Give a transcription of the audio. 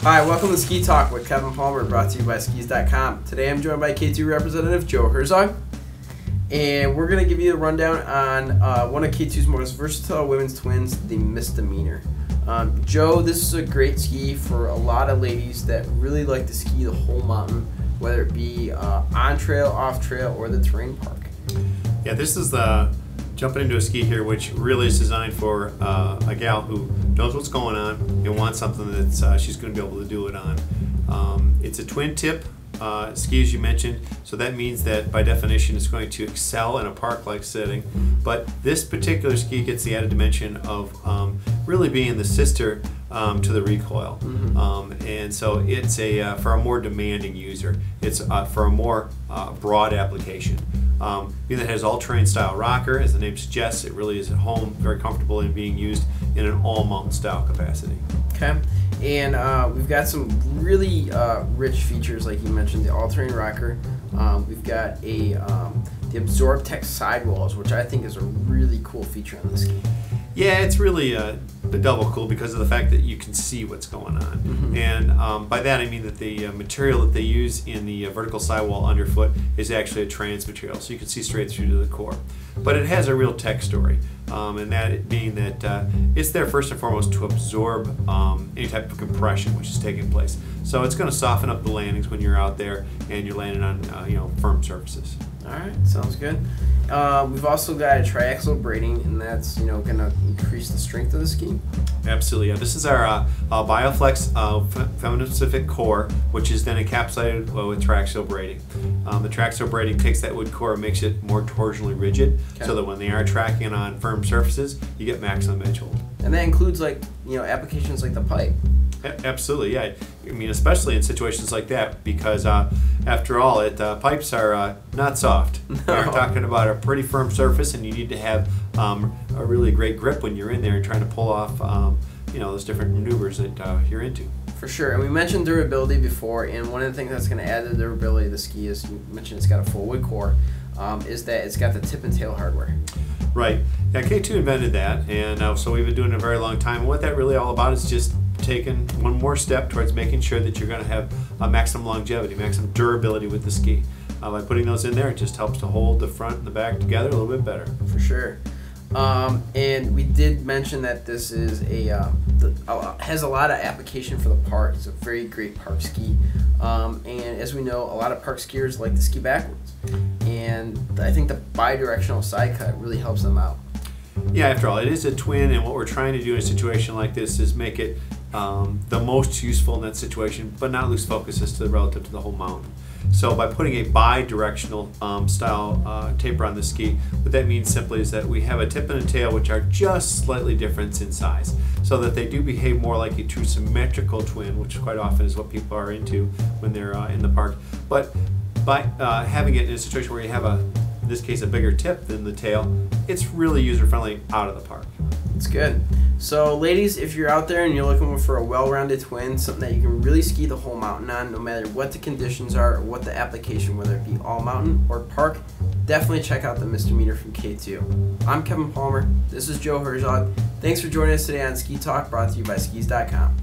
Hi, welcome to Ski Talk with Kevin Palmer, brought to you by skis.com. Today I'm joined by K2 representative Joe Herzog, and we're going to give you a rundown on one of K2's most versatile women's twins, the Misdemeanor. Joe, this is a great ski for a lot of ladies that really like to ski the whole mountain, whether it be on trail, off trail, or the terrain park. Yeah, this is the jumping into a ski here, which really is designed for a gal who knows what's going on and wants something that she's going to be able to do it on. It's a twin tip ski, as you mentioned, so that means that by definition it's going to excel in a park-like setting. But this particular ski gets the added dimension of really being the sister to the recoil. And so it's for a more demanding user. It's for a more broad application. Being that it has all-terrain style rocker, as the name suggests, it really is at home, very comfortable in being used in an all-mountain style capacity. Okay, and we've got some really rich features, like you mentioned, the all-terrain rocker. We've got the AbsorbTech sidewalls, which I think is a really cool feature on this ski. Yeah, it's really double cool because of the fact that you can see what's going on. And by that I mean that the material that they use in the vertical sidewall underfoot is actually a trans material, so you can see straight through to the core. But it has a real tech story, and that being that it's there first and foremost to absorb any type of compression which is taking place. So it's going to soften up the landings when you're out there and you're landing on firm surfaces. All right, sounds good. We've also got a TRIAXIAL braiding, and that's going to increase the strength of the ski. Absolutely, yeah. This is our BIOFLEX feminine-specific core, which is then encapsulated with TRIAXIAL braiding. The TRIAXIAL braiding takes that wood core and makes it more torsionally rigid, so that when they are tracking on firm surfaces, you get maximum edge hold. And that includes applications like the pipe. Absolutely, yeah. I mean, especially in situations like that, because after all, pipes are not soft. No. We're talking about a pretty firm surface, and you need to have a really great grip when you're in there and trying to pull off, those different maneuvers that you're into. For sure, and we mentioned durability before, and one of the things that's going to add to the durability of the ski is, you mentioned it's got a full wood core, is that it's got the tip and tail hardware. Right. Yeah, K2 invented that, and so we've been doing it a very long time. And what that really all about is just taking one more step towards making sure that you're going to have a maximum longevity, maximum durability with the ski. By putting those in there, it just helps to hold the front and the back together a little bit better. For sure. And we did mention that this is has a lot of application for the park. It's a very great park ski. And as we know, a lot of park skiers like to ski backwards. And I think the bi-directional side cut really helps them out. Yeah, after all, it is a twin, and what we're trying to do in a situation like this is make it the most useful in that situation, but not lose focus as to relative to the whole mountain. So by putting a bi-directional style taper on the ski, what that means simply is that we have a tip and a tail which are just slightly different in size, so that they do behave more like a true symmetrical twin, which quite often is what people are into when they're in the park. But by having it in a situation where you have in this case, a bigger tip than the tail, it's really user-friendly out of the park. It's good. So ladies, if you're out there and you're looking for a well-rounded twin, something that you can really ski the whole mountain on, no matter what the conditions are or what the application, whether it be all mountain or park, definitely check out the Misdemeanor from K2. I'm Kevin Palmer. This is Joe Herzog. Thanks for joining us today on Ski Talk, brought to you by skis.com.